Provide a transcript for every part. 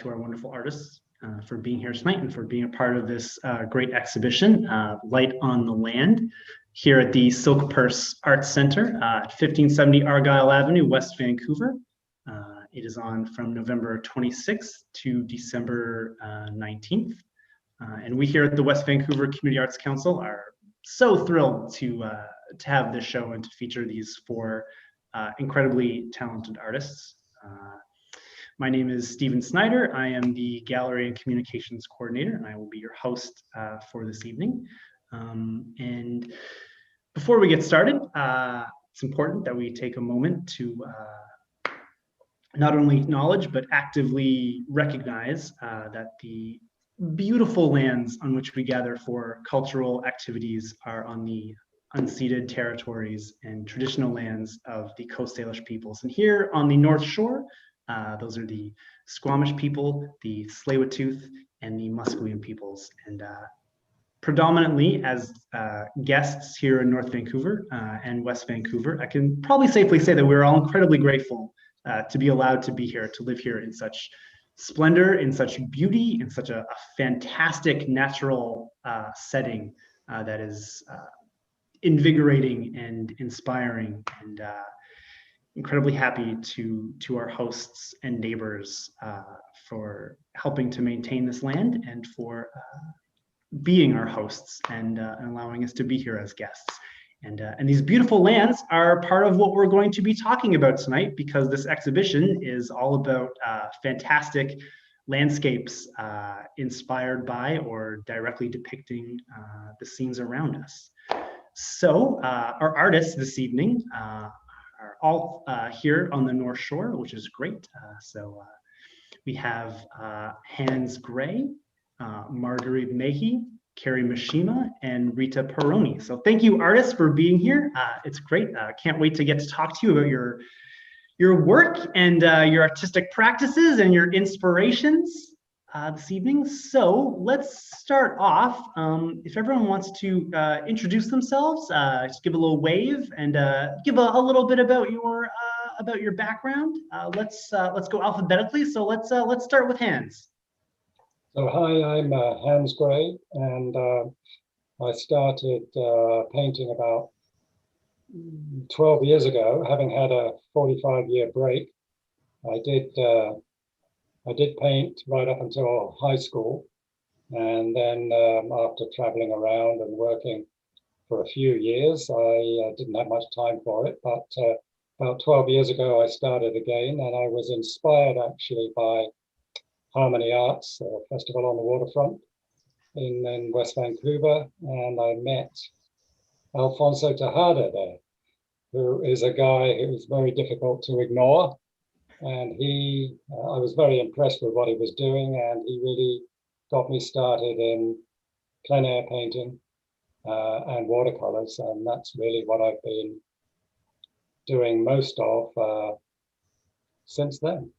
to our wonderful artists for being here tonight and for being a part of this great exhibition, Light on the Land, here at the Silk Purse Arts Center at 1570 Argyle Avenue, West Vancouver. It is on from November 26th to December 19th. And we here at the West Vancouver Community Arts Council are so thrilled to have this show and to feature these four incredibly talented artists. My name is Stephen Snyder. I am the Gallery and Communications Coordinator, and I will be your host for this evening. And before we get started, it's important that we take a moment to not only acknowledge, but actively recognize that the beautiful lands on which we gather for cultural activities are on the unceded territories and traditional lands of the Coast Salish peoples. And here on the North Shore, those are the Squamish people, the Tsleil-Waututh, and the Musqueam peoples. And predominantly as guests here in North Vancouver and West Vancouver, I can probably safely say that we're all incredibly grateful to be allowed to be here, to live here in such splendor, in such beauty, in such a fantastic natural setting that is invigorating and inspiring, and incredibly happy to our hosts and neighbors for helping to maintain this land and for being our hosts and allowing us to be here as guests. And these beautiful lands are part of what we're going to be talking about tonight, because this exhibition is all about fantastic landscapes inspired by or directly depicting the scenes around us. So our artists this evening are all here on the North Shore, which is great. So we have Hans Gray, Marguerite Mahy, Carrie Mishima, and Riitta Peirone. So thank you, artists, for being here. It's great. Can't wait to get to talk to you about your work and your artistic practices and your inspirations this evening. So let's start off. If everyone wants to introduce themselves, just give a little wave and give a little bit about your background. Let's go alphabetically. So let's start with Hans. So hi, I'm Hans Gray, and I started painting about 12 years ago, having had a 45-year break. I did paint right up until high school, and then after traveling around and working for a few years, I didn't have much time for it. But about 12 years ago, I started again, and I was inspired actually by Harmony Arts, a festival on the waterfront in West Vancouver, and I met Alfonso Tejada there, who is a guy who's very difficult to ignore. And I was very impressed with what he was doing, and he really got me started in plein air painting and watercolors, and that's really what I've been doing most of since then.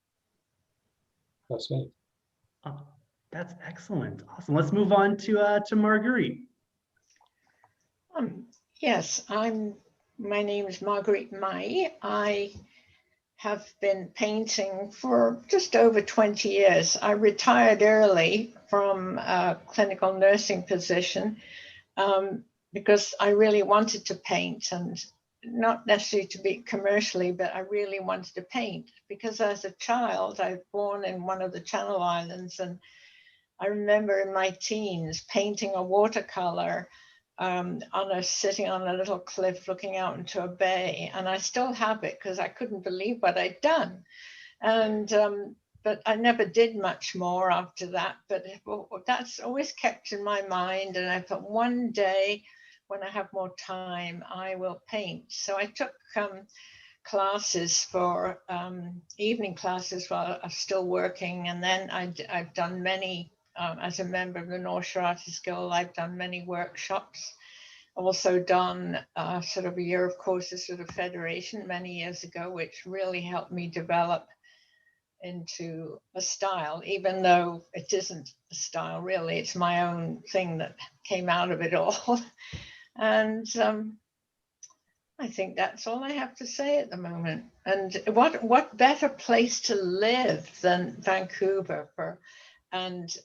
That's me. Oh, that's excellent. Awesome. Let's move on to Marguerite. Yes, my name is Marguerite Mahy. I have been painting for just over 20 years. I retired early from a clinical nursing position because I really wanted to paint, and not necessarily to be commercially, but I really wanted to paint because as a child, I was born in one of the Channel Islands, and I remember in my teens painting a watercolor sitting on a little cliff looking out into a bay, and I still have it because I couldn't believe what I'd done. And but I never did much more after that, but that's always kept in my mind, and I thought one day when I have more time, I will paint. So I took classes for evening classes while I was still working. And then I've done many, as a member of the North Shore Artists Guild, I've done many workshops. Also done sort of a year of courses with the Federation many years ago, which really helped me develop into a style, even though it isn't a style really, it's my own thing that came out of it all. And I think that's all I have to say at the moment. And what better place to live than Vancouver and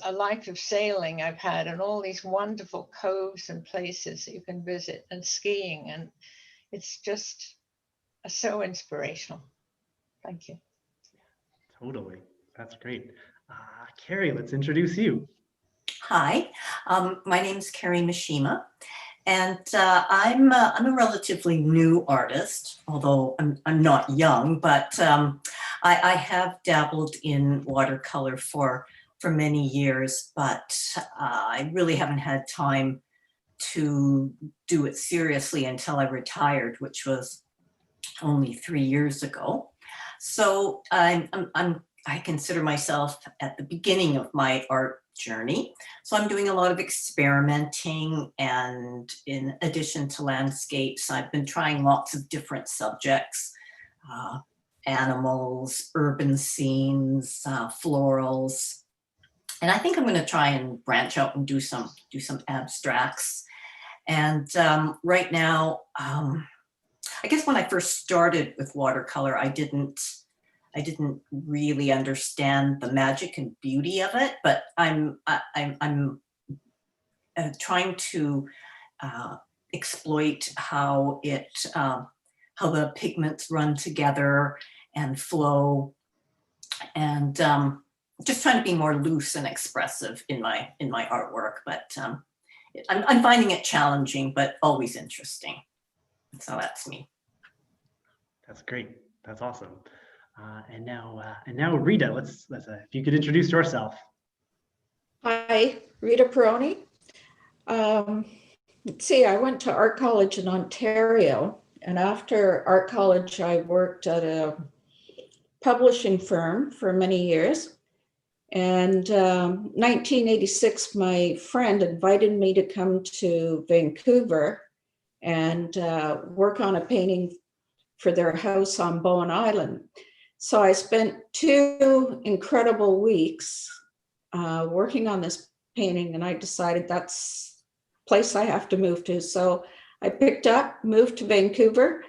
a life of sailing I've had, and all these wonderful coves and places that you can visit, and skiing, and it's just so inspirational. Thank you. Totally. That's great. Carrie, let's introduce you. Hi, my name is Carrie Mishima, and I'm a relatively new artist, although I'm not young, but I have dabbled in watercolor for many years, but I really haven't had time to do it seriously until I retired, which was only 3 years ago. So I consider myself at the beginning of my art journey. So I'm doing a lot of experimenting, and in addition to landscapes, I've been trying lots of different subjects, animals, urban scenes, florals. And I think I'm going to try and branch out and do some abstracts. And right now, I guess when I first started with watercolor, I didn't really understand the magic and beauty of it, but I'm trying to exploit how the pigments run together and flow, and just trying to be more loose and expressive in my artwork. But I'm finding it challenging, but always interesting. So that's me. That's great. That's awesome. And now Rita, let's if you could introduce yourself. Hi, Riitta Peirone. Let's see, I went to art college in Ontario, and after art college, I worked at a publishing firm for many years. And 1986, my friend invited me to come to Vancouver and work on a painting for their house on Bowen Island. So I spent 2 incredible weeks working on this painting, and I decided that's the place I have to move to. So I picked up, moved to Vancouver,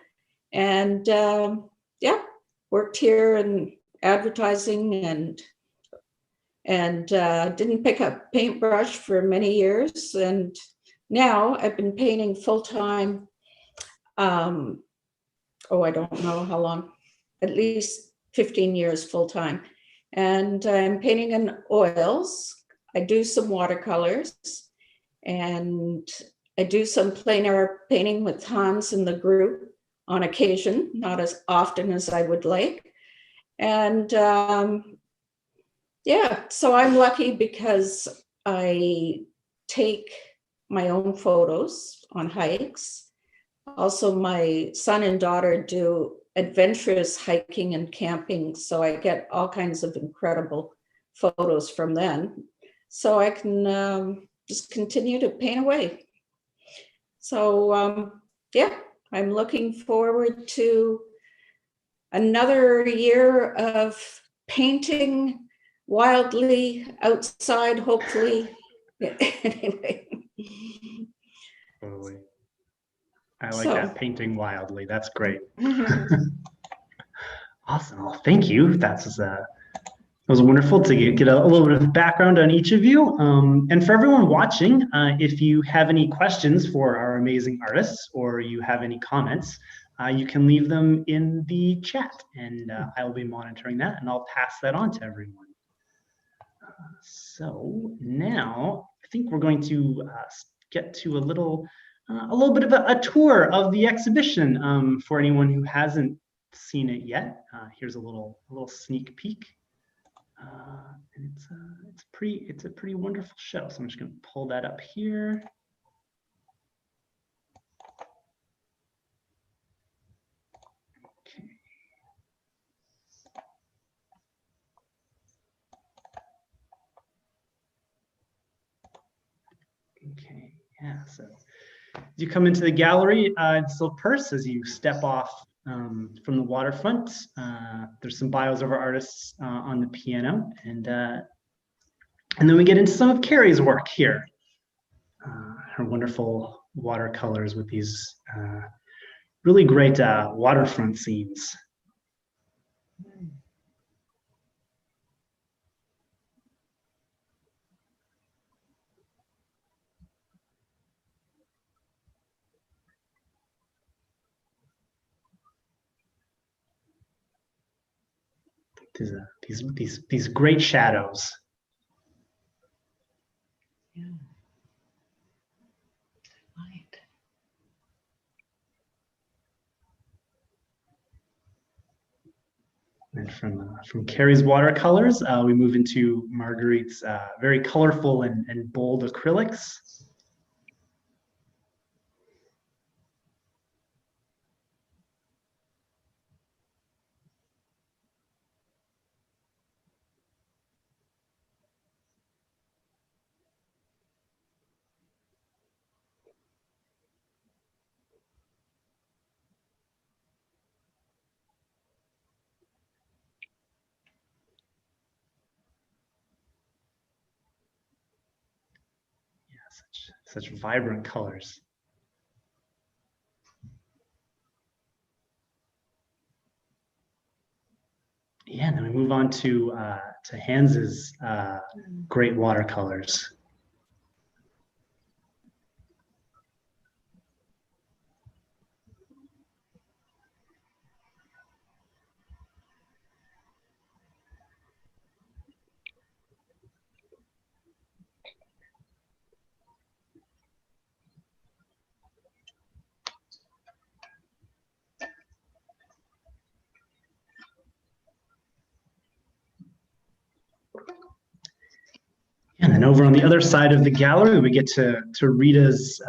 and yeah, worked here in advertising, and didn't pick up paintbrush for many years. And now I've been painting full-time. I don't know how long, at least 15 years full-time. And I'm painting in oils. I do some watercolors, and I do some plein air painting with Hans in the group on occasion, not as often as I would like. And yeah, so I'm lucky because I take my own photos on hikes. Also, my son and daughter do adventurous hiking and camping, so I get all kinds of incredible photos from them. So I can just continue to paint away. So yeah, I'm looking forward to another year of painting wildly outside, hopefully. Anyway. Totally. I like that, painting wildly. That's great. Awesome. Well, thank you. That was wonderful to get a little bit of background on each of you. And for everyone watching, if you have any questions for our amazing artists, or you have any comments, you can leave them in the chat, and I will be monitoring that, and I'll pass that on to everyone. So now I think we're going to get to a little bit of a tour of the exhibition for anyone who hasn't seen it yet. Here's a little sneak peek, and it's a pretty wonderful show. So I'm just going to pull that up here. Okay. Okay. Yeah. So as you come into the gallery in Silk Purse, as you step off from the waterfront, there's some bios of our artists on the piano, and then we get into some of Carrie's work here. Her wonderful watercolors with these really great waterfront scenes. These great shadows. Yeah. Right. And from Carrie's watercolors, we move into Marguerite's very colorful and bold acrylics. Such vibrant colors. Yeah, and then we move on to Hans's great watercolors. And then over on the other side of the gallery, we get to Riitta's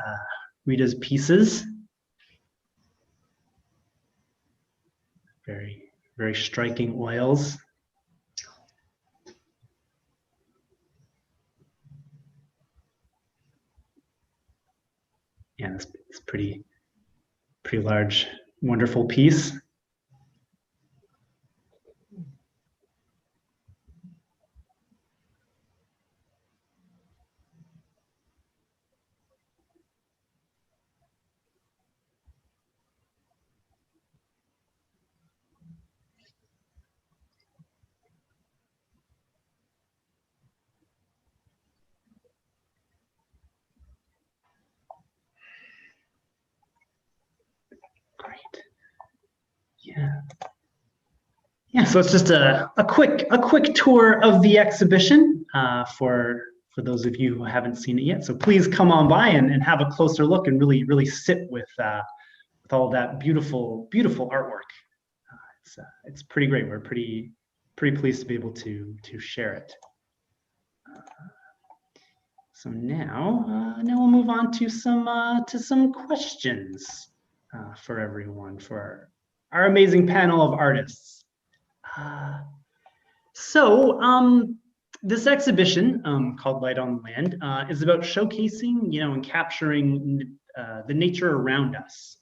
pieces. Very striking oils. Yeah, it's pretty large, wonderful piece. Great. Yeah. Yeah, so it's just a quick tour of the exhibition for those of you who haven't seen it yet. So please come on by and have a closer look and really sit with all that beautiful artwork. It's pretty great. We're pretty pleased to be able to share it. So now we'll move on to some questions for everyone, for our amazing panel of artists. This exhibition called Light on the Land is about showcasing, and capturing the nature around us.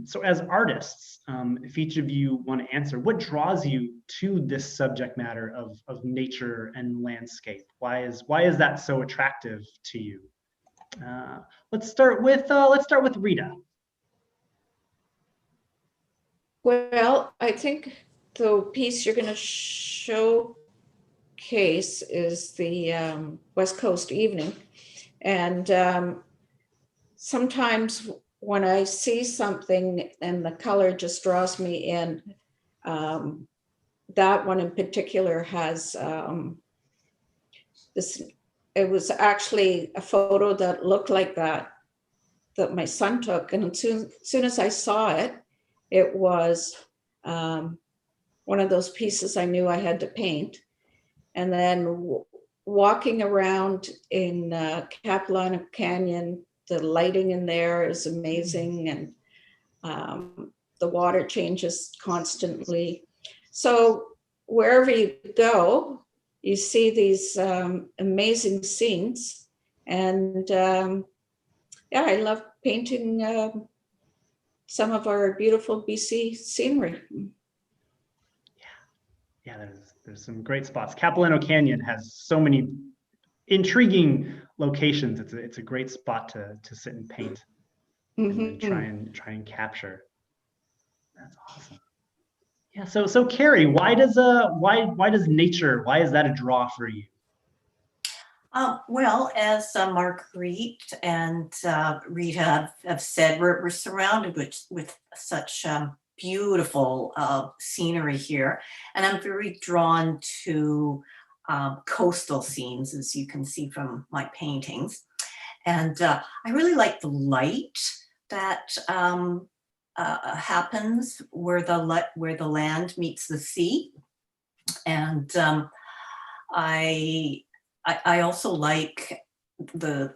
So as artists, if each of you want to answer, what draws you to this subject matter of nature and landscape? Why is that so attractive to you? Let's start with Riitta. Well, I think the piece you're going to showcase is the West Coast Evening. And sometimes when I see something and the color just draws me in, that one in particular has this, it was actually a photo that looked like that my son took. And as soon as I saw it, it was one of those pieces I knew I had to paint. And then walking around in Capilano Canyon, the lighting in there is amazing, and the water changes constantly. So wherever you go, you see these amazing scenes. And yeah, I love painting some of our beautiful BC scenery. Yeah, there's some great spots. Capilano Canyon has so many intriguing locations. It's a great spot to sit and paint and try and capture. That's awesome. Yeah. So Carrie, why does nature, why is that a draw for you? Well, as Marguerite and Rita have said, we're surrounded with such beautiful scenery here. And I'm very drawn to coastal scenes, as you can see from my paintings. And I really like the light that happens where the land meets the sea. And I also like the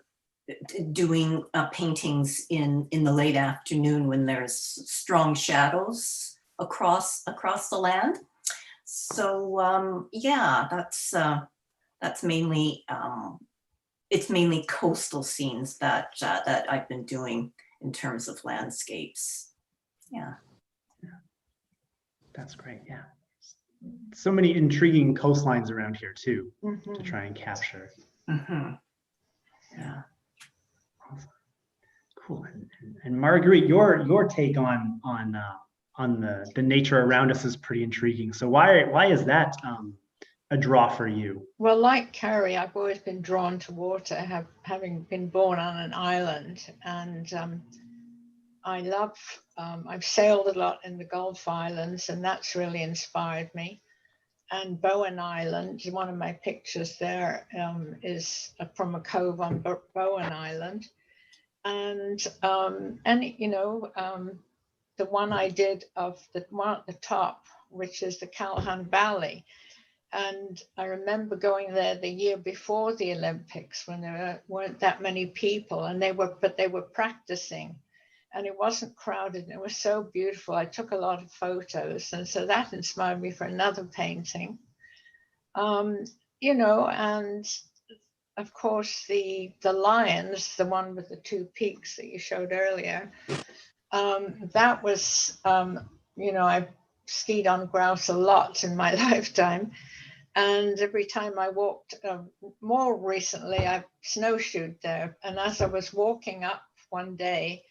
doing paintings in the late afternoon when there's strong shadows across the land. So yeah, that's mainly it's mainly coastal scenes that I've been doing in terms of landscapes. Yeah. That's great. Yeah. So many intriguing coastlines around here too, to Mhm. try and capture. Mm-hmm. Yeah. Awesome. Cool. And Marguerite, your take on the nature around us is pretty intriguing. So why is that a draw for you? Well, like Carrie, I've always been drawn to water, having been born on an island, and I love. I've sailed a lot in the Gulf Islands, and that's really inspired me. And Bowen Island, one of my pictures there is from a cove on Bowen Island, and you know, the one I did of the one at the top, which is the Calhoun Valley. And I remember going there the year before the Olympics when there weren't that many people, and they were practicing, and it wasn't crowded, and it was so beautiful. I took a lot of photos, and so that inspired me for another painting. You know, and of course the lions, the one with the two peaks that you showed earlier, that was, you know, I've skied on grouse a lot in my lifetime. And every time I walked, more recently, I've snowshoed there. And as I was walking up one day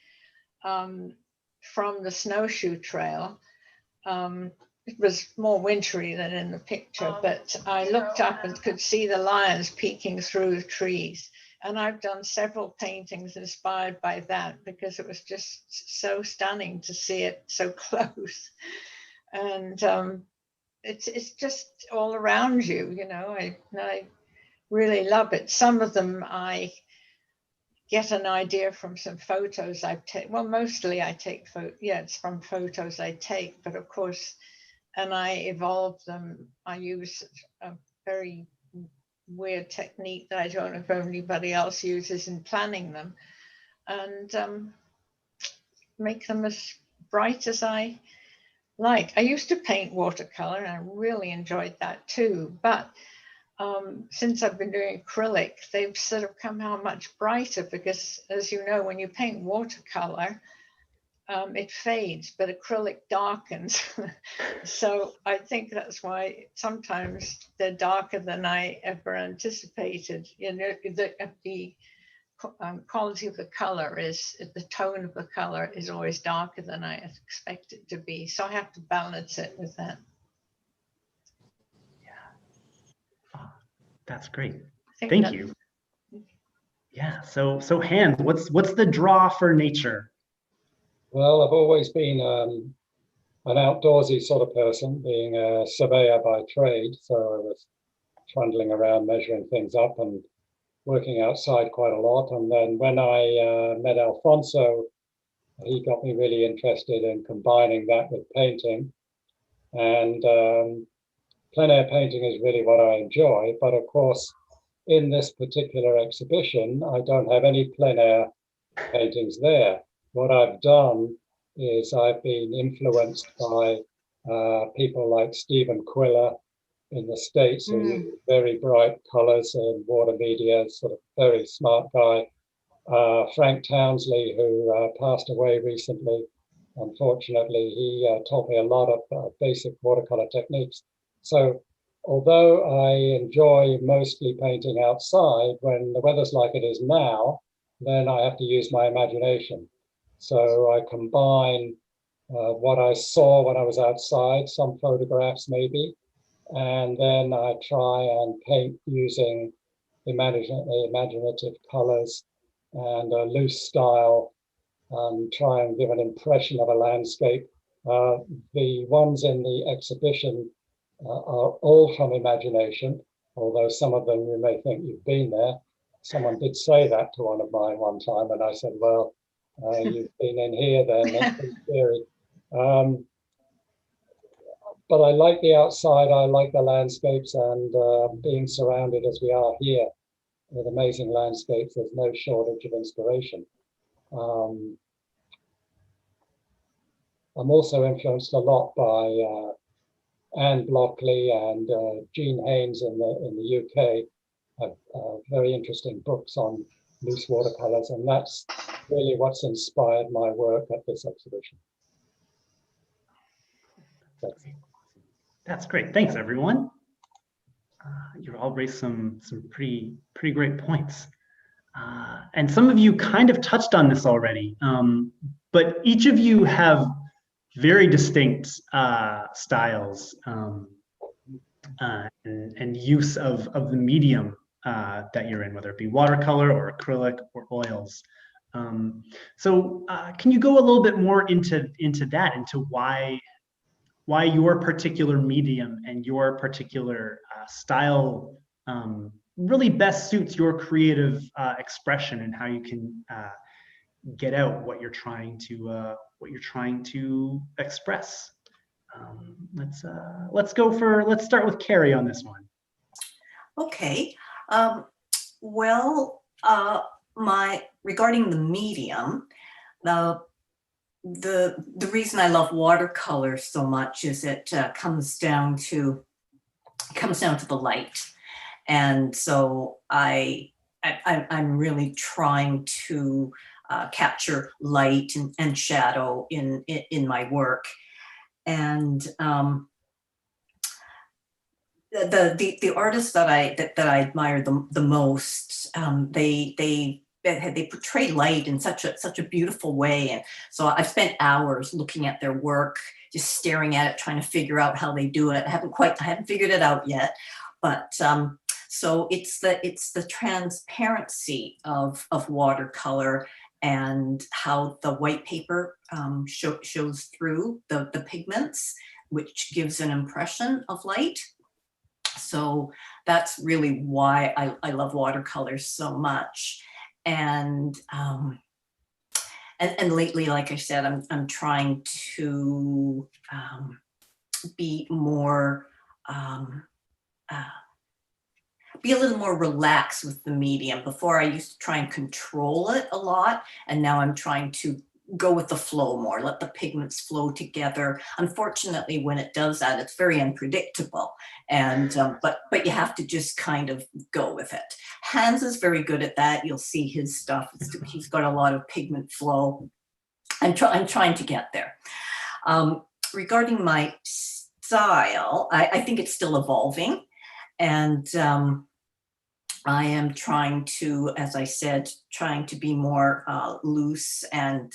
from the snowshoe trail, it was more wintry than in the picture, but I looked up and could see the lions peeking through the trees. And I've done several paintings inspired by that because it was just so stunning to see it so close. And it's just all around you, you know. I really love it. Some of them I get an idea from some photos I've taken. Well, mostly I take it's from photos I take, but of course, and I evolve them. I use a very weird technique that I don't know if anybody else uses in planning them, and make them as bright as I like. I used to paint watercolor and I really enjoyed that too, but since I've been doing acrylic, they've sort of come out much brighter because, as you know, when you paint watercolor, it fades, but acrylic darkens. So I think that's why sometimes they're darker than I ever anticipated. You know, the quality of the color is, the tone of the color is always darker than I expect it to be. So I have to balance it with that. Yeah. Oh, that's great. Thank you. Yeah. So Hans, what's the draw for nature? Well, I've always been an outdoorsy sort of person, being a surveyor by trade. So I was trundling around measuring things up and working outside quite a lot. And then when I met Alfonso, he got me really interested in combining that with painting. And plein air painting is really what I enjoy. But of course, in this particular exhibition, I don't have any plein air paintings there. What I've done is I've been influenced by people like Stephen Quiller in the States, who uses very bright colors and water media, sort of very smart guy. Frank Townsley, who passed away recently, unfortunately, he taught me a lot of basic watercolor techniques. So although I enjoy mostly painting outside, when the weather's like it is now, then I have to use my imagination. So I combine what I saw when I was outside, some photographs maybe, and then I try and paint using imaginative colors and a loose style, try and give an impression of a landscape. The ones in the exhibition are all from imagination, although some of them you may think you've been there. Someone did say that to one of mine one time, and I said, well, you've been in here then, that's pretty scary. But I like the outside, I like the landscapes, and being surrounded as we are here with amazing landscapes, there's no shortage of inspiration. I'm also influenced a lot by Anne Blockley and Jean Haynes in the UK, have very interesting books on loose watercolors, and that's really what's inspired my work at this exhibition. That's great. Thanks, everyone. You all raised some pretty great points. And some of you kind of touched on this already, but each of you have very distinct styles and use of the medium that you're in, whether it be watercolor or acrylic or oils. So can you go a little bit more into that, into why your particular medium and your particular style really best suits your creative expression, and how you can get out what you're trying to express. Let's start with Carrie on this one. Okay. Well, regarding the medium, the reason I love watercolor so much is it comes down to the light, and so I'm really trying to capture light and shadow in my work, and the artists that I admire the most, they portray light in such a beautiful way, and so I've spent hours looking at their work, just staring at it, trying to figure out how they do it. I haven't figured it out yet, but so it's the transparency of watercolor, and how the white paper shows through the pigments, which gives an impression of light. So that's really why I love watercolors so much. And lately, like I said, I'm trying to be more be a little more relaxed with the medium. Before, I used to try and control it a lot, and now I'm trying to go with the flow more, let the pigments flow together. Unfortunately, when it does that, it's very unpredictable, and but you have to just kind of go with it. Hans is very good at that. You'll see his stuff. He's got a lot of pigment flow. I'm trying to get there. Regarding my style, I think it's still evolving, and I am trying to, as I said, be more loose and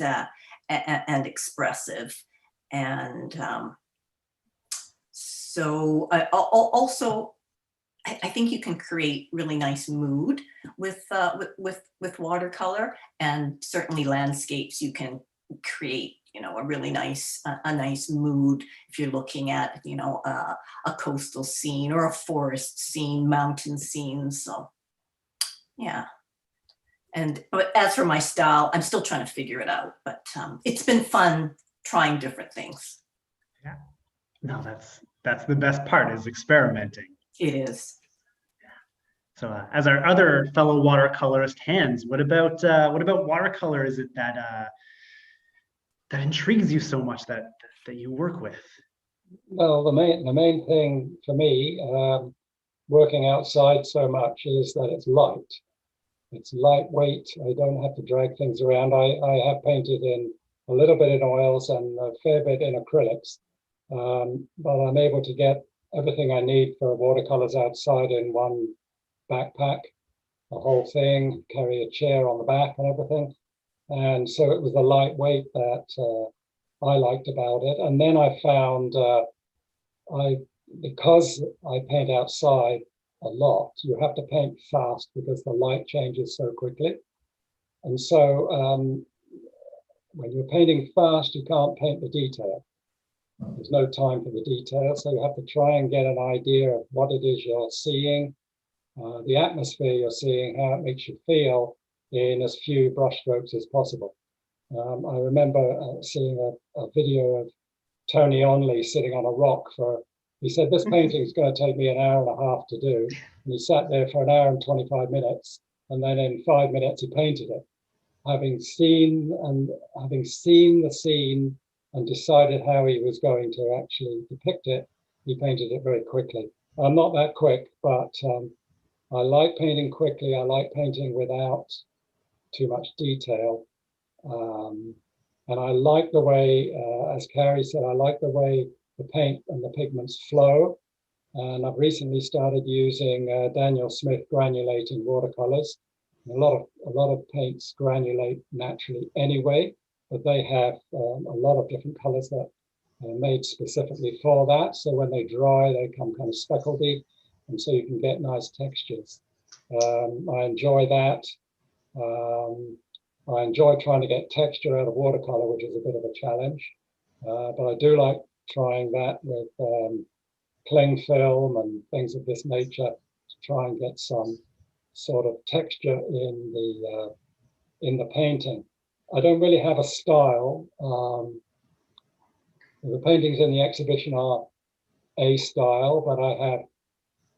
expressive, and so I think you can create really nice mood with watercolor, and certainly landscapes you can create, a really nice mood if you're looking at, a coastal scene or a forest scene, mountain scenes. So yeah. But as for my style, I'm still trying to figure it out, but it's been fun trying different things. Yeah. No, that's the best part, is experimenting. It is. So as our other fellow watercolorist, Hans, what about watercolor? Is it that intrigues you so much that you work with? Well, the main thing for me, working outside so much, is that it's light. It's lightweight. I don't have to drag things around. I have painted in a little bit in oils and a fair bit in acrylics, but I'm able to get everything I need for watercolors outside in one backpack, the whole thing, carry a chair on the back and everything. And so it was the lightweight that I liked about it. And then I found because I paint outside a lot, you have to paint fast because the light changes so quickly. And so when you're painting fast, you can't paint the detail. There's no time for the detail. So you have to try and get an idea of what it is you're seeing, the atmosphere you're seeing, how it makes you feel in as few brushstrokes as possible. I remember seeing a video of Tony Onley sitting on a rock he said, this painting is going to take me an hour and a half to do. And he sat there for an hour and 25 minutes. And then in 5 minutes, he painted it. Having seen the scene and decided how he was going to actually depict it, he painted it very quickly. I'm not that quick, but I like painting quickly. I like painting without too much detail. And I like the way, as Carrie said, I like the way the paint and the pigments flow. And I've recently started using Daniel Smith granulating watercolors. A lot of paints granulate naturally anyway, but they have a lot of different colors that are made specifically for that. So when they dry, they come kind of speckledy, and so you can get nice textures. I enjoy that. I enjoy trying to get texture out of watercolor, which is a bit of a challenge. But I do like trying that with cling film and things of this nature to try and get some sort of texture in the painting. I don't really have a style. The paintings in the exhibition are a style, but I have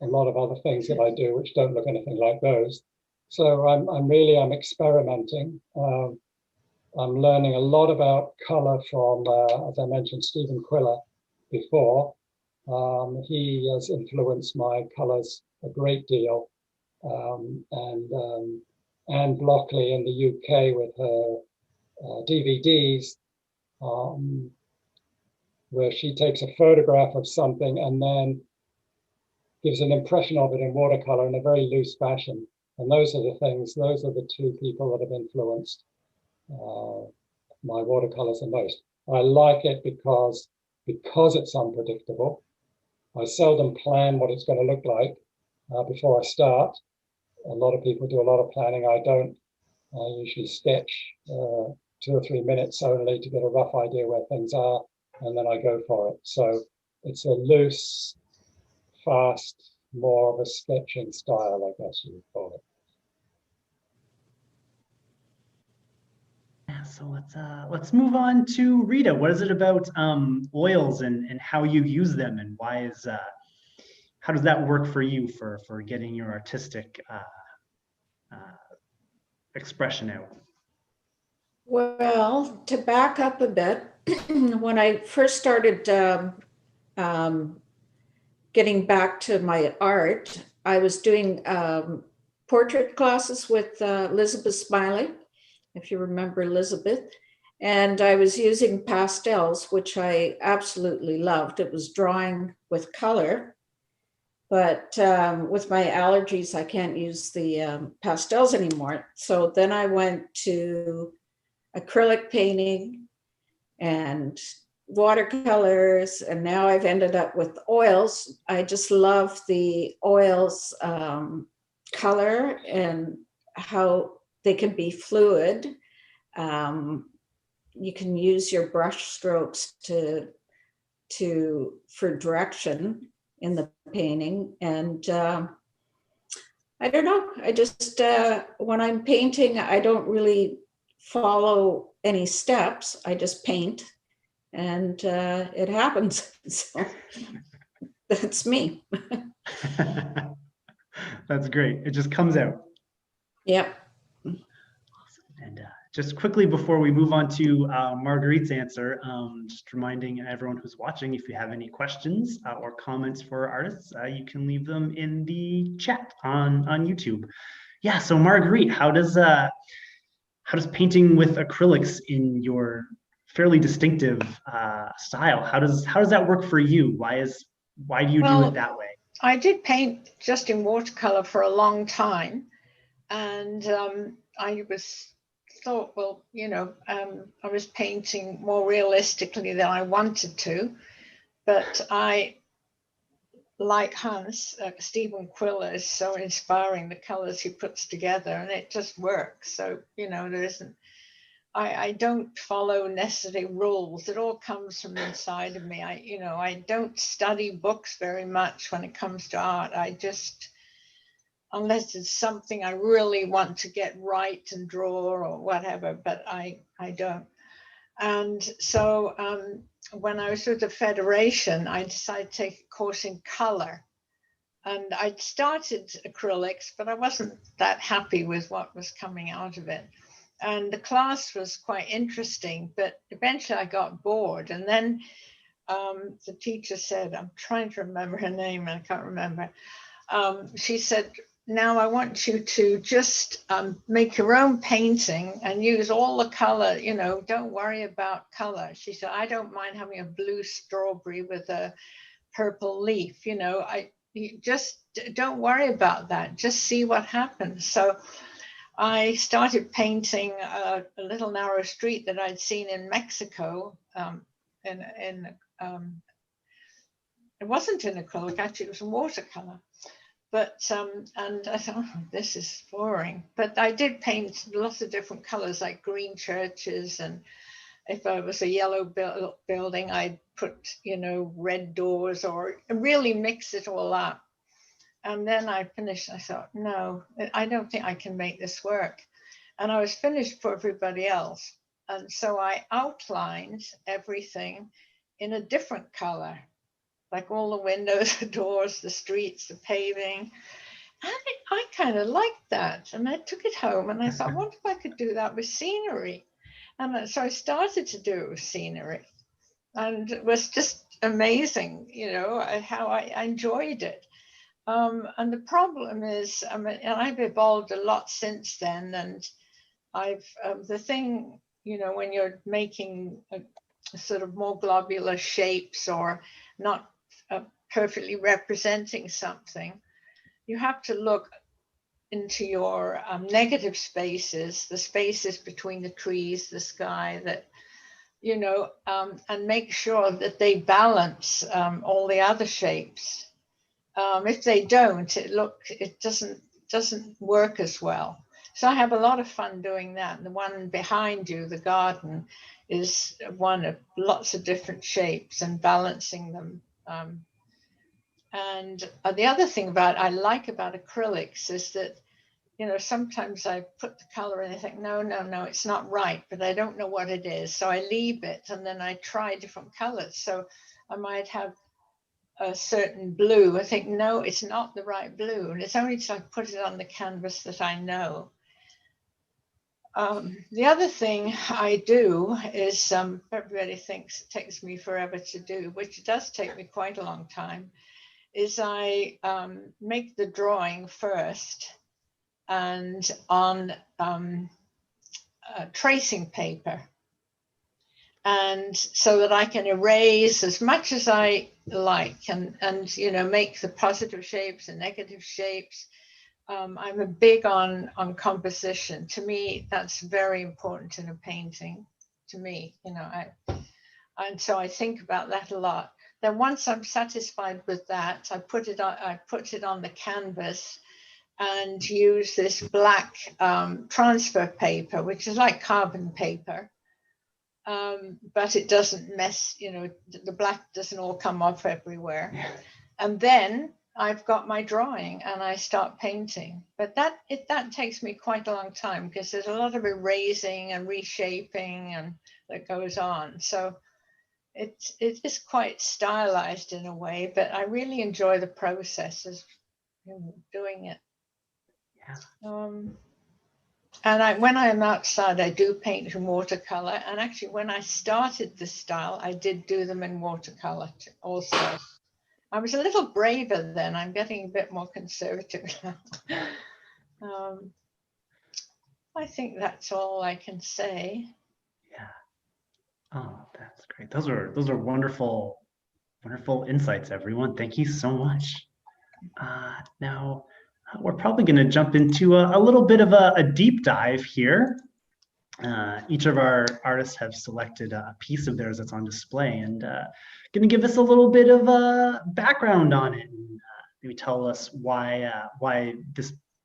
a lot of other things that I do which don't look anything like those. So I'm experimenting. I'm learning a lot about color from, as I mentioned, Stephen Quiller before. He has influenced my colors a great deal. And Anne Blockley in the UK with her DVDs, where she takes a photograph of something and then gives an impression of it in watercolor in a very loose fashion. And those are the two people that have influenced my watercolors the most. I like it because it's unpredictable. I seldom plan what it's going to look like before I start. A lot of people do a lot of planning. I don't. I usually sketch 2 or 3 minutes only to get a rough idea where things are, and then I go for it. So it's a loose, fast, more of a sketching style, I guess you would call it. Yeah, so let's move on to Rita. What is it about oils and how you use them, and how does that work for you for getting your artistic expression out? Well, to back up a bit, when I first started getting back to my art, I was doing portrait classes with Elizabeth Smiley, if you remember Elizabeth. And I was using pastels, which I absolutely loved. It was drawing with color, but with my allergies, I can't use the pastels anymore. So then I went to acrylic painting and watercolors, and now I've ended up with oils. I just love the oils color and how they can be fluid. You can use your brush strokes for direction in the painting. And I don't know, I just, when I'm painting, I don't really follow any steps. I just paint and it happens. So that's me. That's great. It just comes out. Yep. And just quickly before we move on to Marguerite's answer, just reminding everyone who's watching, if you have any questions or comments for artists, you can leave them in the chat on YouTube. Yeah, so Marguerite, how does painting with acrylics in your fairly distinctive style, how does that work for you? Why do you do it that way? I did paint just in watercolor for a long time, and I was thought, well, you know, I was painting more realistically than I wanted to, but I, like Hans, Stephen Quiller is so inspiring, the colors he puts together, and it just works. So, you know, there isn't, I don't follow necessarily rules. It all comes from inside of me. You know, I don't study books very much when it comes to art. I just, unless it's something I really want to get right and draw or whatever, but I don't. And so when I was with the Federation, I decided to take a course in color. And I'd started acrylics, but I wasn't that happy with what was coming out of it. And the class was quite interesting, but eventually I got bored. And then the teacher said, I'm trying to remember her name, and I can't remember. She said, now I want you to just make your own painting and use all the color, you know, don't worry about color. She said, I don't mind having a blue strawberry with a purple leaf, you know, you just don't worry about that. Just see what happens. So I started painting a little narrow street that I'd seen in Mexico. It wasn't in acrylic, actually, it was in watercolor. But, and I thought, oh, this is boring. But I did paint lots of different colors, like green churches. And if I was a yellow building, I'd put, you know, red doors, or really mix it all up. And then I finished, I thought, no, I don't think I can make this work. And I was finished for everybody else. And so I outlined everything in a different color, like all the windows, the doors, the streets, the paving. And I kind of liked that. And I took it home and I thought, what if I could do that with scenery? And so I started to do it with scenery. And it was just amazing, you know, how I enjoyed it. And the problem is, and I've evolved a lot since then. And I've, the thing, you know, when you're making a sort of more globular shapes or not perfectly representing something, you have to look into your negative spaces, the spaces between the trees, the sky, that, you know, and make sure that they balance all the other shapes. If they don't, it doesn't work as well. So I have a lot of fun doing that. And the one behind you, the garden, is one of lots of different shapes and balancing them. And the other thing I like about acrylics is that, you know, sometimes I put the color in and I think, no, it's not right, but I don't know what it is. So I leave it and then I try different colors. So I might have a certain blue. I think, no, it's not the right blue. And it's only till I put it on the canvas that I know. The other thing I do is, everybody thinks it takes me forever to do, which it does take me quite a long time, is I make the drawing first and on tracing paper. And so that I can erase as much as I like and you know, make the positive shapes and negative shapes. I'm a big on composition. To me, that's very important in a painting, to me, you know, and so I think about that a lot. Then once I'm satisfied with that, I put it on the canvas and use this black transfer paper, which is like carbon paper. But it doesn't mess, you know, the black doesn't all come off everywhere. And then I've got my drawing and I start painting. But that takes me quite a long time because there's a lot of erasing and reshaping and that goes on. So it is quite stylized in a way, but I really enjoy the process of doing it. Yeah. And when I'm outside, I do paint in watercolor. And actually, when I started this style, I did do them in watercolor also. I was a little braver then. I'm getting a bit more conservative now. I think that's all I can say. Yeah. Oh, that's great. Those are wonderful, wonderful insights, everyone. Thank you so much. Now, we're probably going to jump into a little bit of a deep dive here. Each of our artists have selected a piece of theirs that's on display, and going to give us a little bit of a background on it, and maybe tell us why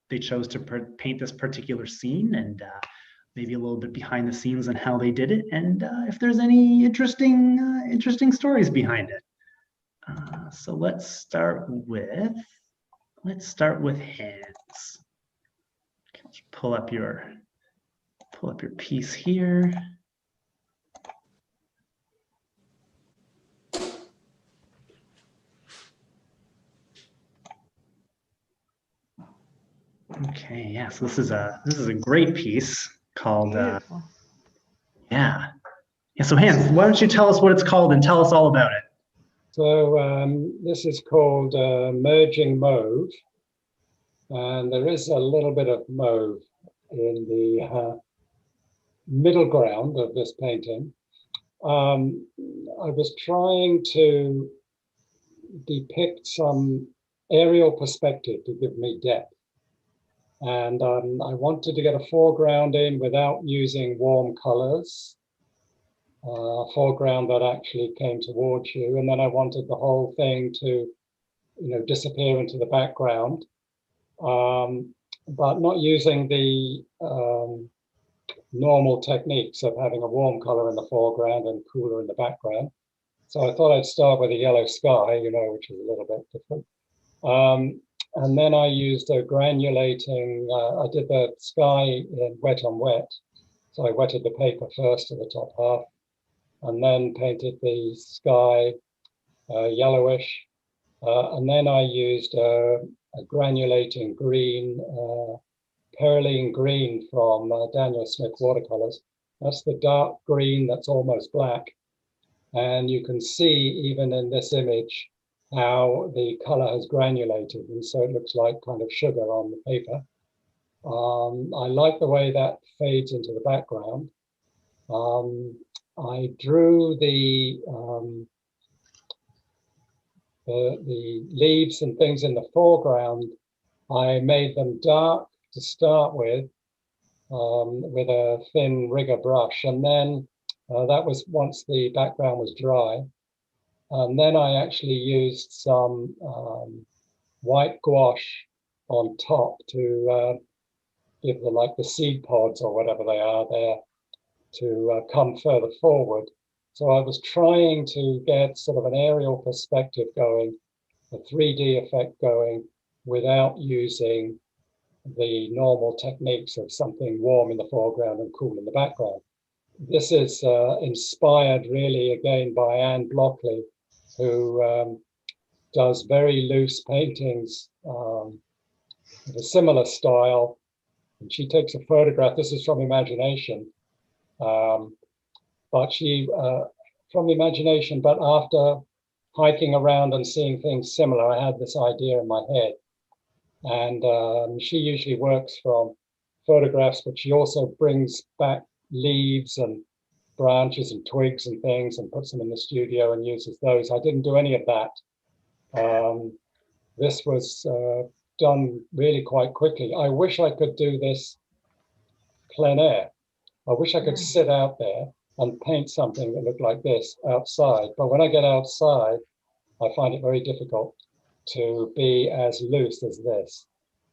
they chose to paint this particular scene, and maybe a little bit behind the scenes on how they did it, and if there's any interesting stories behind it. So let's start with Hans. Okay, let's pull up your piece here. Okay, yeah, so this is a great piece called Beautiful. yeah. So Hans, why don't you tell us what it's called and tell us all about it? So this is called Merging Mauve, and there is a little bit of mauve in the middle ground of this painting. I was trying to depict some aerial perspective to give me depth. And I wanted to get a foreground in without using warm colors, foreground that actually came towards you. And then I wanted the whole thing to, disappear into the background, but not using the normal techniques of having a warm color in the foreground and cooler in the background. So I thought I'd start with a yellow sky, which is a little bit different. And then I used a granulating, I did the sky in wet on wet. So I wetted the paper first to the top half, and then painted the sky yellowish. And then I used a granulating green, Peirone green from Daniel Smith watercolors. That's the dark green that's almost black. And you can see even in this image how the color has granulated, and so it looks like kind of sugar on the paper. I like the way that fades into the background. I drew the leaves and things in the foreground. I made them dark to start with a thin rigger brush, and then that was once the background was dry. And then I actually used some white gouache on top to give the seed pods or whatever they are there to come further forward. So I was trying to get sort of an aerial perspective going, a 3D effect going, without using the normal techniques of something warm in the foreground and cool in the background. This is inspired really again by Anne Blockley, who does very loose paintings of a similar style. And she takes a photograph. This is from imagination, but after hiking around and seeing things similar, I had this idea in my head. And she usually works from photographs, but she also brings back leaves and branches and twigs and things and puts them in the studio and uses those. I didn't do any of that. This was done really quite quickly. I wish I could do this plein air. I wish I could sit out there and paint something that looked like this outside. But when I get outside, I find it very difficult to be as loose as this.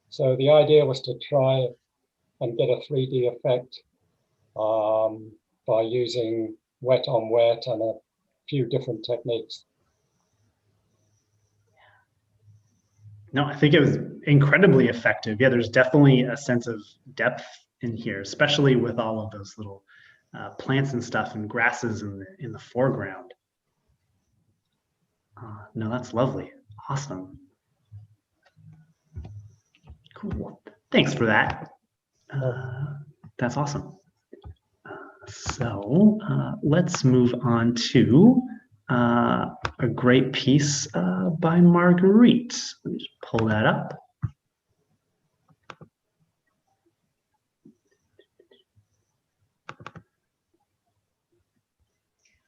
So the idea was to try and get a 3D effect by using wet on wet and a few different techniques. No, I think it was incredibly effective. Yeah, there's definitely a sense of depth in here, especially with all of those little plants and stuff and grasses in the foreground. No, that's lovely. Awesome. Cool. Thanks for that. That's awesome. So let's move on to a great piece by Marguerite. Let me just pull that up.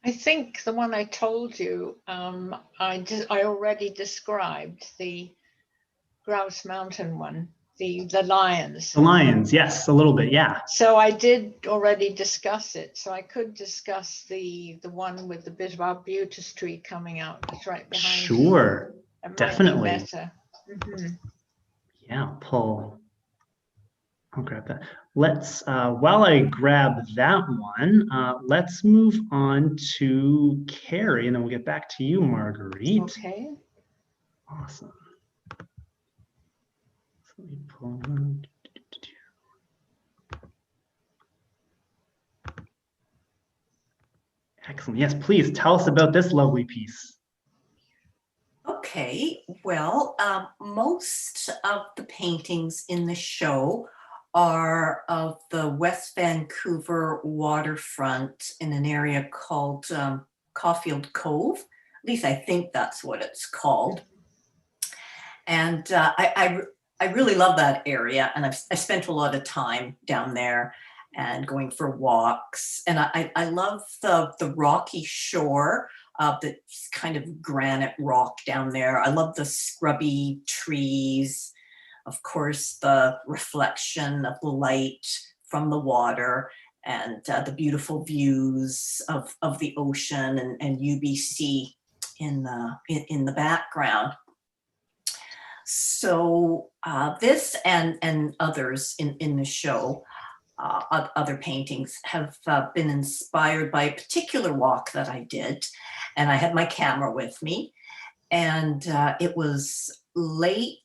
I think the one I told you, I already described, the Grouse Mountain one. the lions. The lions, yes, a little bit, yeah. So I did already discuss it. So I could discuss the one with the bit of arbutus tree coming out. That's right behind you. Sure, That might be definitely. better. Mhm. Yeah, I'll grab that. Let's, while I grab that one, let's move on to Carrie, and then we'll get back to you, Marguerite. Okay. Awesome. So let me pull on. Excellent. Yes, please tell us about this lovely piece. Okay, well, most of the paintings in the show are of the West Vancouver waterfront in an area called Caulfield Cove. At least I think that's what it's called. And I really love that area, and I spent a lot of time down there and going for walks. And I love the rocky shore, the kind of granite rock down there. I love the scrubby trees, of course, the reflection of the light from the water, and the beautiful views of the ocean and UBC in the background. So this and others in the show, other paintings, have been inspired by a particular walk that I did. And I had my camera with me, and it was early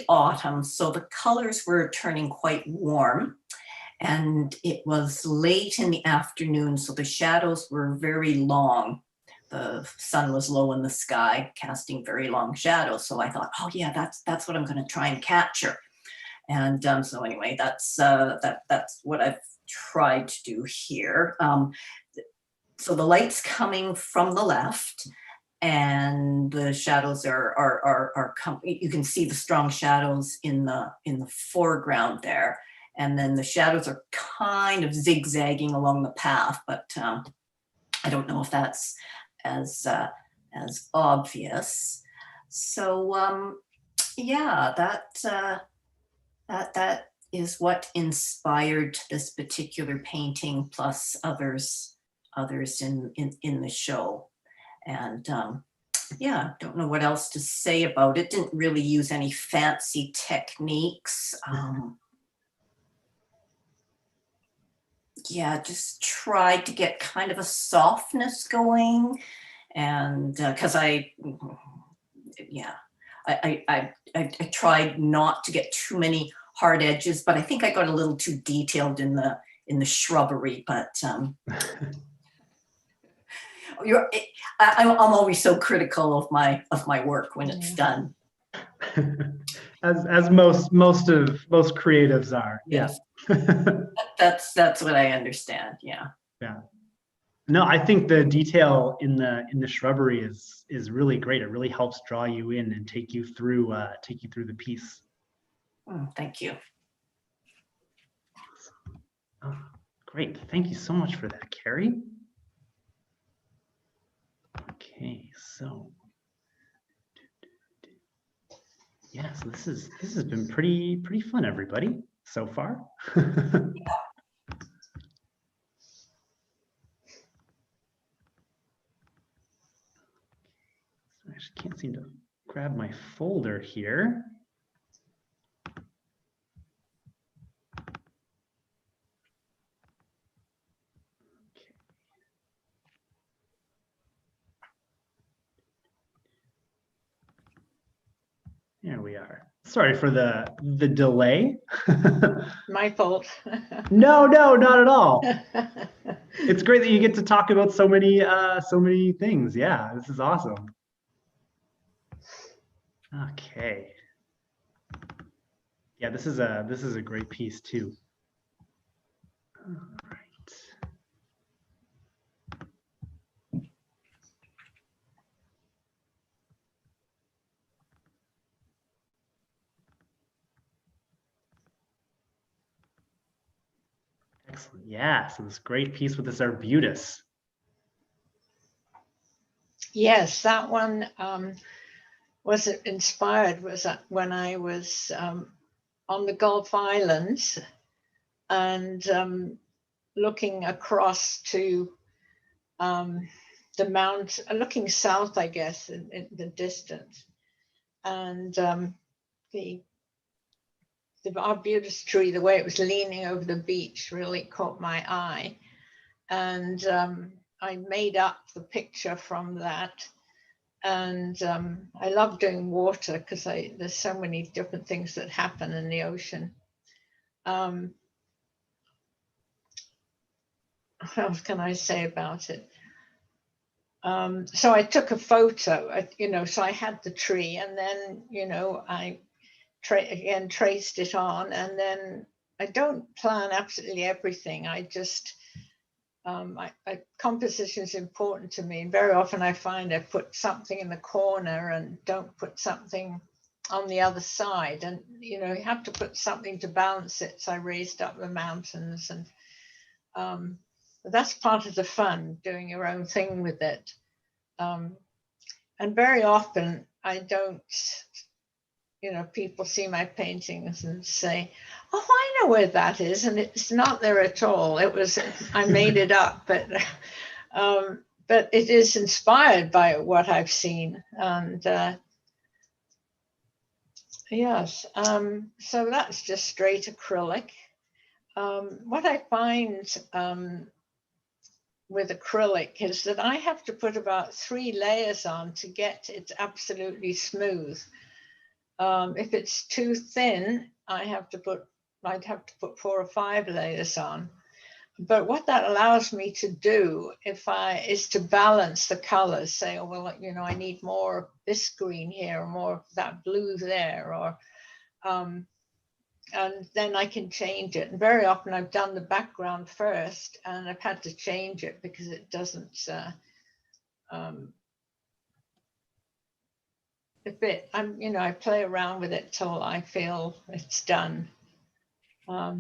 autumn. So the colors were turning quite warm, and it was late in the afternoon. So the shadows were very long. The sun was low in the sky, casting very long shadows. So I thought, oh yeah, that's what I'm going to try and capture. And so anyway, that's what I've tried to do here. So the light's coming from the left, and the shadows are coming. You can see the strong shadows in the foreground there, and then the shadows are kind of zigzagging along the path, but I don't know if that's as obvious. So yeah, that is what inspired this particular painting, plus others in the show. And yeah, don't know what else to say about it. Didn't really use any fancy techniques. Yeah, just tried to get kind of a softness going, and because I tried not to get too many hard edges, but I think I got a little too detailed in the shrubbery. But I'm always so critical of my work when it's done. As most creatives are. Yes. That's what I understand. Yeah. Yeah. No, I think the detail in the shrubbery is really great. It really helps draw you in and take you through the piece. Thank you. Oh, great. Thank you so much for that, Carrie. Okay, so yeah, so this has been pretty fun, everybody, so far. I just can't seem to grab my folder here. There we are. Sorry for the delay. My fault. No, not at all. It's great that you get to talk about so many things. Yeah, this is awesome. Okay. Yeah, this is a great piece too. All right. Excellent. Yeah, so this great piece with this arbutus. Yes, that one was inspired was that when I was on the Gulf Islands and looking across to the mount, looking south, I guess, in the distance. And the arbutus tree, the way it was leaning over the beach, really caught my eye. And I made up the picture from that. And I love doing water because there's so many different things that happen in the ocean. What else can I say about it? So I took a photo, so I had the tree, and then, I again traced it on, and then I don't plan absolutely everything. I just, composition is important to me. And very often I find I put something in the corner and don't put something on the other side. And, you have to put something to balance it. So I raised up the mountains, and that's part of the fun, doing your own thing with it. And very often I don't, people see my paintings and say, oh, I know where that is. And it's not there at all. I made it up, but it is inspired by what I've seen. And yes, so that's just straight acrylic. What I find with acrylic is that I have to put about 3 layers on to get it absolutely smooth. If it's too thin, I'd have to put 4 or 5 layers on. But what that allows me to do is to balance the colors, say, oh, well, I need more of this green here, or more of that blue there, or and then I can change it. And very often I've done the background first, and I've had to change it because it doesn't I play around with it till I feel it's done. I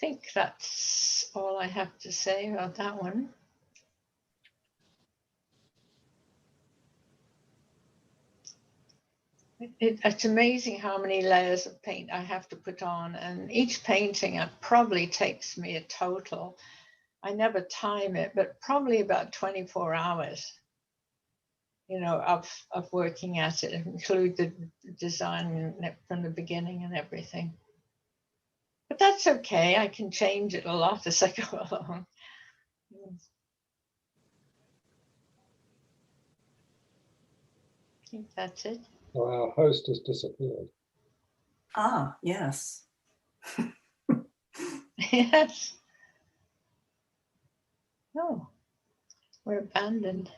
think that's all I have to say about that one. It's amazing how many layers of paint I have to put on, and each painting probably takes me a total, I never time it, but probably about 24 hours. Of working at it, include the design from the beginning and everything. But that's okay. I can change it a lot as I go along. I think that's it. So our host has disappeared. Ah, yes. Yes. Oh, we're abandoned.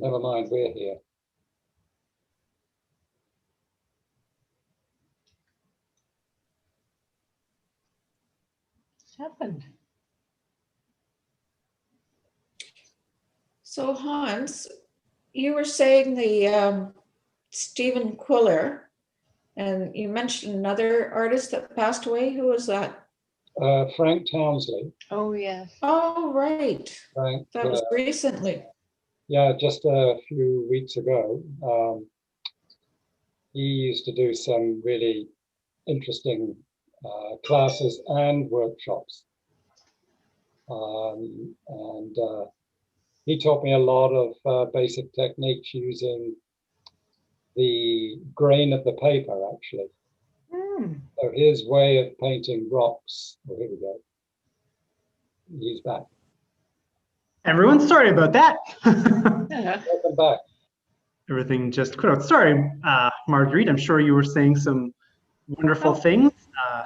Never mind, we're here. What's happened? So Hans, you were saying the Stephen Quiller, and you mentioned another artist that passed away. Who was that? Frank Townsley. Oh, yes. Oh, right. Frank, That was recently. yeah, just a few weeks ago. He used to do some really interesting classes and workshops. And he taught me a lot of basic techniques using the grain of the paper, actually. So his way of painting rocks. Oh, here we go. He's back. Everyone, sorry about that. Yeah. Welcome back. Everything just quit out. Sorry, Marguerite, I'm sure you were saying some wonderful things.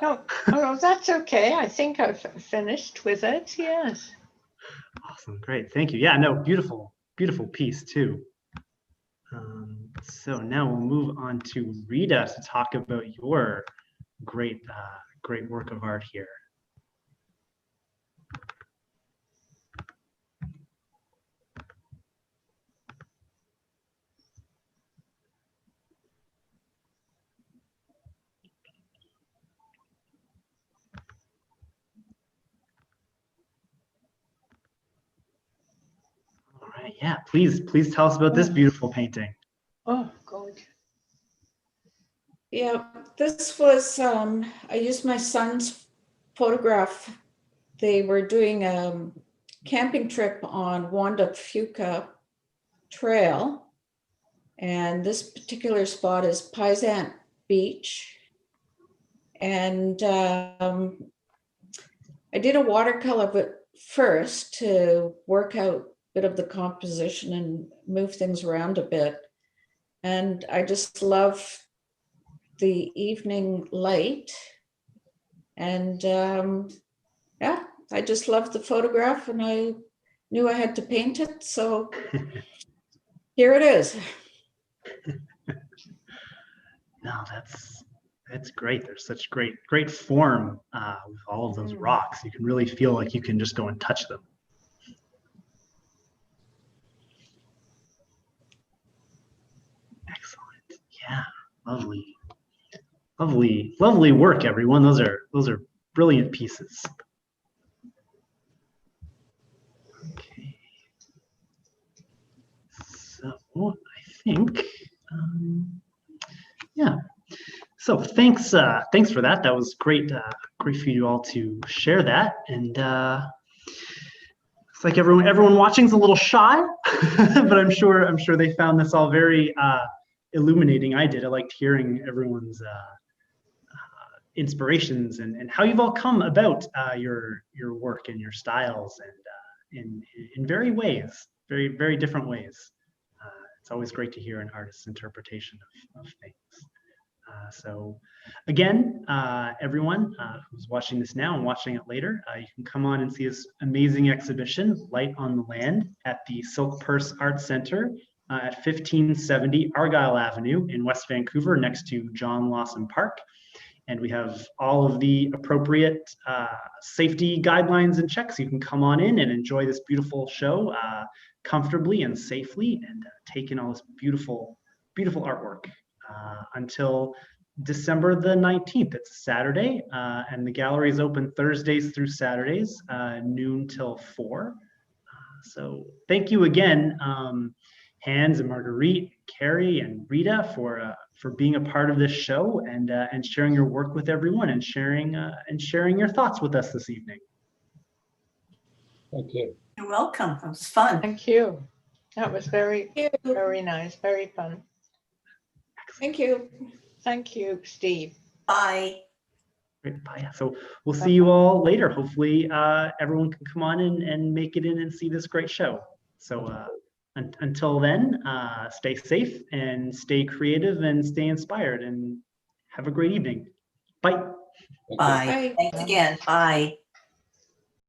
Oh, that's okay. I think I've finished with it. Yes. Awesome, great, thank you. Yeah, no, beautiful, beautiful piece too. So now we'll move on to Rita to talk about your great, great work of art here. Yeah, please tell us about this beautiful painting. Oh, God. Yeah, this was, I used my son's photograph. They were doing a camping trip on Wanda Fuca Trail. And this particular spot is Payzant Beach. And I did a watercolor but first to work out a bit of the composition and move things around a bit. And I just love the evening light. And yeah, I just loved the photograph and I knew I had to paint it. So here it is. No, that's great. There's such great form with all of those rocks. You can really feel like you can just go and touch them. Excellent. Yeah, lovely work, everyone. Those are brilliant pieces. Okay. So I think, yeah. So thanks for that. That was great for you all to share that. And it's like everyone watching is a little shy, but I'm sure they found this all very illuminating. I did. I liked hearing everyone's inspirations and how you've all come about your work and your styles, and in very different ways. It's always great to hear an artist's interpretation of things. So again, everyone who's watching this now and watching it later, you can come on and see this amazing exhibition, Light on the Land, at the Silk Purse Arts Center at 1570 Argyle Avenue in West Vancouver, next to John Lawson Park. And we have all of the appropriate safety guidelines and checks. You can come on in and enjoy this beautiful show comfortably and safely, and take in all this beautiful artwork until December the 19th. It's Saturday, and the gallery is open Thursdays through Saturdays, noon till 4. So thank you again, Hans and Marguerite, Carrie and Rita, for being a part of this show and sharing your work with everyone and sharing your thoughts with us this evening. Thank you. You're welcome. It was fun. Thank you. That was very nice, very fun. Thank you. Thank you, Steve. Bye. Great. Bye. So we'll see you all later. Hopefully everyone can come on and make it in and see this great show. So until then, stay safe and stay creative and stay inspired, and have a great evening. Bye. Bye. Bye. Thanks again. Bye.